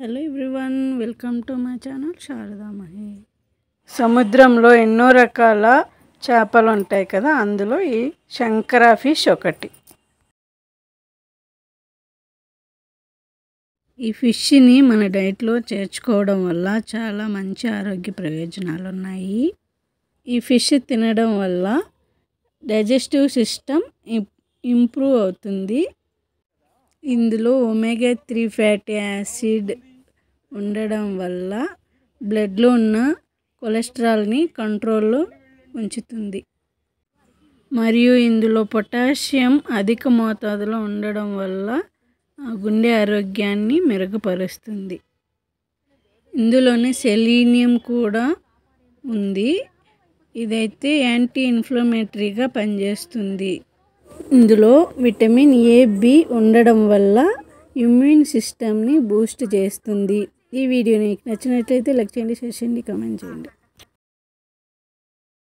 Hello everyone, welcome to my channel Sharada Mahi. సముద్రంలో ఎన్నో రకాల చేపలు ఉంటాయి కదా, అందులో ఈ శంకర ఫిష్ ఒకటి. ఈ ఫిష్ని మన డైట్లో చేర్చుకోవడం వల్ల చాలా మంచి ఆరోగ్య ప్రయోజనాలు ఉన్నాయి. ఈ ఫిష్ తినడం వల్ల డైజెస్టివ్ సిస్టమ్ ఇంప్రూవ్ అవుతుంది. ఇందులో ఒమేగా 3 ఫ్యాటీ యాసిడ్ ఉండడం వల్ల బ్లడ్లో ఉన్న కొలెస్ట్రాల్ని కంట్రోల్లో ఉంచుతుంది. మరియు ఇందులో పొటాషియం అధిక మోతాదులో ఉండడం వల్ల గుండె ఆరోగ్యాన్ని మెరుగుపరుస్తుంది. ఇందులోనే సెలీనియం కూడా ఉంది. ఇదైతే యాంటీ ఇన్ఫ్లమేటరీగా పనిచేస్తుంది. ఇందులో విటమిన్ A-B ఉండడం వల్ల ఇమ్యూన్ సిస్టమ్ని బూస్ట్ చేస్తుంది. ఈ వీడియో మీకు నచ్చినట్లయితే లైక్ చేయండి, షేర్ చేయండి, కామెంట్ చేయండి.